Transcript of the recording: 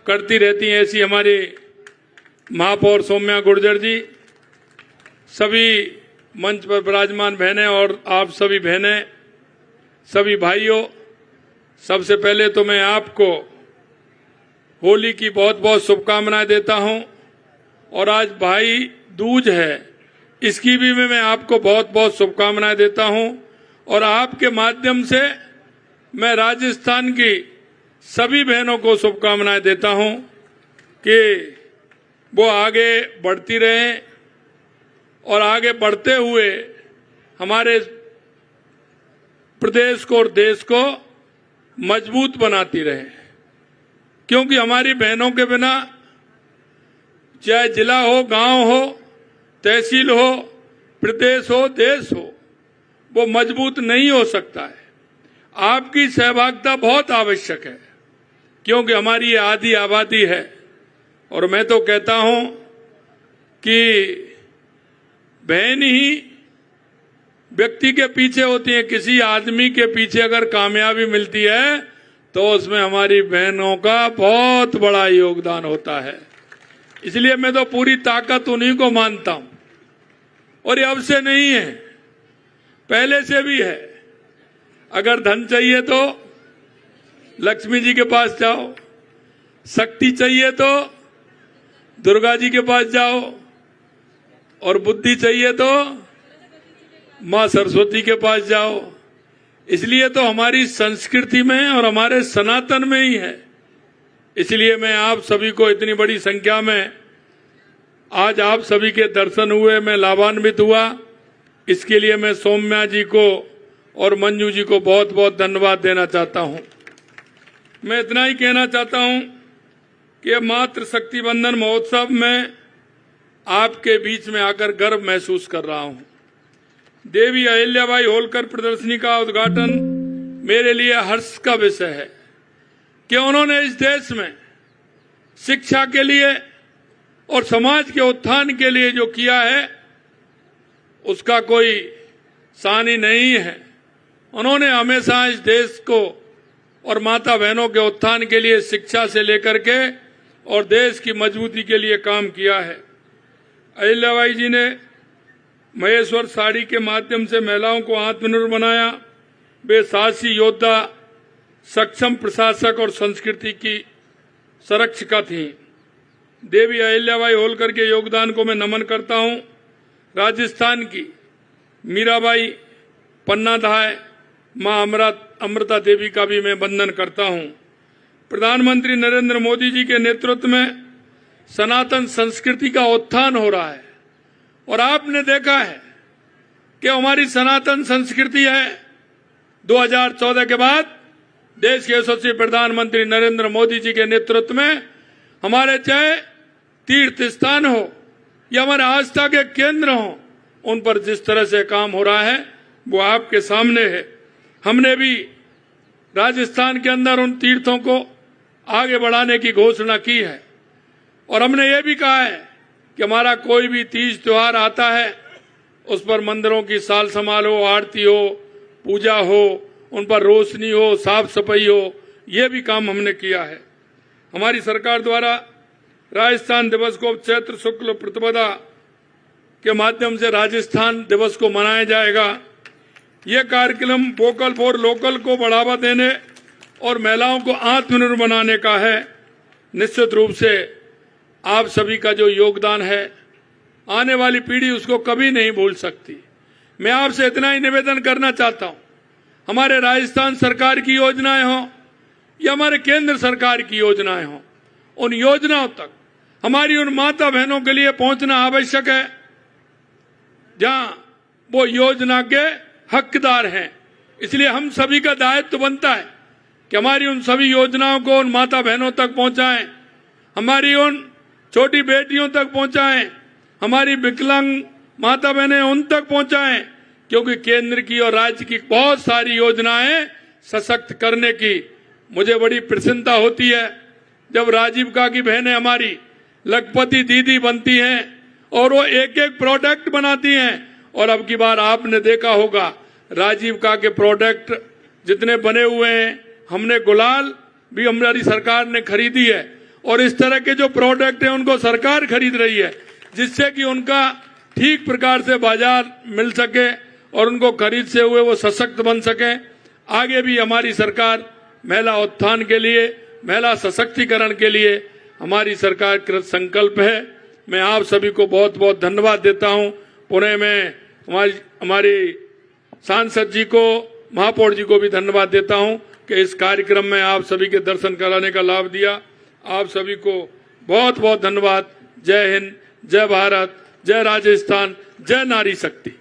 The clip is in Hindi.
करती रहती हैं, ऐसी हमारी महापौर सौम्या गुर्जर जी, सभी मंच पर विराजमान बहनें और आप सभी बहनें, सभी भाइयों, सबसे पहले तो मैं आपको होली की बहुत बहुत शुभकामनाएं देता हूं और आज भाई दूज है, इसकी भी मैं आपको बहुत बहुत शुभकामनाएं देता हूं और आपके माध्यम से मैं राजस्थान की सभी बहनों को शुभकामनाएं देता हूं कि वो आगे बढ़ती रहें और आगे बढ़ते हुए हमारे प्रदेश को और देश को मजबूत बनाती रहें, क्योंकि हमारी बहनों के बिना चाहे जिला हो, गांव हो, तहसील हो, प्रदेश हो, देश हो, वो मजबूत नहीं हो सकता है। आपकी सहभागिता बहुत आवश्यक है, क्योंकि हमारी ये आधी आबादी है और मैं तो कहता हूं कि बहन ही व्यक्ति के पीछे होती है। किसी आदमी के पीछे अगर कामयाबी मिलती है तो उसमें हमारी बहनों का बहुत बड़ा योगदान होता है। इसलिए मैं तो पूरी ताकत उन्हीं को मानता हूं और ये अब से नहीं है, पहले से भी है। अगर धन चाहिए तो लक्ष्मी जी के पास जाओ, शक्ति चाहिए तो दुर्गा जी के पास जाओ और बुद्धि चाहिए तो मां सरस्वती के पास जाओ। इसलिए तो हमारी संस्कृति में और हमारे सनातन में ही है। इसलिए मैं आप सभी को इतनी बड़ी संख्या में आज आप सभी के दर्शन हुए, मैं लाभान्वित हुआ। इसके लिए मैं सौम्या जी को और मंजू जी को बहुत बहुत धन्यवाद देना चाहता हूं। मैं इतना ही कहना चाहता हूं कि मातृ शक्ति बंधन महोत्सव में आपके बीच में आकर गर्व महसूस कर रहा हूं। देवी अहिल्याबाई होलकर प्रदर्शनी का उद्घाटन मेरे लिए हर्ष का विषय है कि उन्होंने इस देश में शिक्षा के लिए और समाज के उत्थान के लिए जो किया है उसका कोई सानी नहीं है। उन्होंने हमेशा इस देश को और माता बहनों के उत्थान के लिए शिक्षा से लेकर के और देश की मजबूती के लिए काम किया है। अहिल्याबाई जी ने महेश्वर साड़ी के माध्यम से महिलाओं को आत्मनिर्भर बनाया। वे साहसी योद्धा, सक्षम प्रशासक और संस्कृति की संरक्षिका थीं। देवी अहिल्याबाई होलकर के योगदान को मैं नमन करता हूं। राजस्थान की मीराबाई, पन्ना धाय, मां अमृता देवी का भी मैं वंदन करता हूं। प्रधानमंत्री नरेंद्र मोदी जी के नेतृत्व में सनातन संस्कृति का उत्थान हो रहा है और आपने देखा है कि हमारी सनातन संस्कृति है 2014 के बाद देश के यशस्वी प्रधानमंत्री नरेंद्र मोदी जी के नेतृत्व में हमारे चाहे तीर्थ स्थान हो या हमारे आस्था के केंद्र हो, उन पर जिस तरह से काम हो रहा है वो आपके सामने है। हमने भी राजस्थान के अंदर उन तीर्थों को आगे बढ़ाने की घोषणा की है और हमने ये भी कहा है कि हमारा कोई भी तीज त्योहार आता है उस पर मंदिरों की साल संभाल हो, आरती हो, पूजा हो, उन पर रोशनी हो, साफ सफाई हो, ये भी काम हमने किया है। हमारी सरकार द्वारा राजस्थान दिवस को चैत्र शुक्ल प्रतिपदा के माध्यम से राजस्थान दिवस को मनाया जाएगा। ये कार्यक्रम वोकल फॉर लोकल को बढ़ावा देने और महिलाओं को आत्मनिर्भर बनाने का है। निश्चित रूप से आप सभी का जो योगदान है आने वाली पीढ़ी उसको कभी नहीं भूल सकती। मैं आपसे इतना ही निवेदन करना चाहता हूं, हमारे राजस्थान सरकार की योजनाएं हों या हमारे केंद्र सरकार की योजनाएं हों, उन योजनाओं तक हमारी उन माता बहनों के लिए पहुंचना आवश्यक है जहां वो योजना के हकदार हैं। इसलिए हम सभी का दायित्व बनता है कि हमारी उन सभी योजनाओं को उन माता बहनों तक पहुंचाएं, हमारी उन छोटी बेटियों तक पहुंचाएं, हमारी विकलांग माता बहनें उन तक पहुंचाएं, क्योंकि केंद्र की और राज्य की बहुत सारी योजनाएं सशक्त करने की मुझे बड़ी प्रसन्नता होती है जब राजीविका की बहनें हमारी लखपति दीदी बनती हैं और वो एक एक प्रोडक्ट बनाती हैं। और अब की बार आपने देखा होगा राजीविका के प्रोडक्ट जितने बने हुए हैं, हमने गुलाल भी हमारी सरकार ने खरीदी है और इस तरह के जो प्रोडक्ट हैं उनको सरकार खरीद रही है, जिससे कि उनका ठीक प्रकार से बाजार मिल सके और उनको खरीद से हुए वो सशक्त बन सके। आगे भी हमारी सरकार महिला उत्थान के लिए, महिला सशक्तिकरण के लिए हमारी सरकार कृत संकल्प है। मैं आप सभी को बहुत बहुत धन्यवाद देता हूं। पुणे में हमारी सांसद जी को, महापौर जी को भी धन्यवाद देता हूं कि इस कार्यक्रम में आप सभी के दर्शन कराने का लाभ दिया। आप सभी को बहुत बहुत धन्यवाद। जय हिंद, जय भारत, जय राजस्थान, जय नारी शक्ति।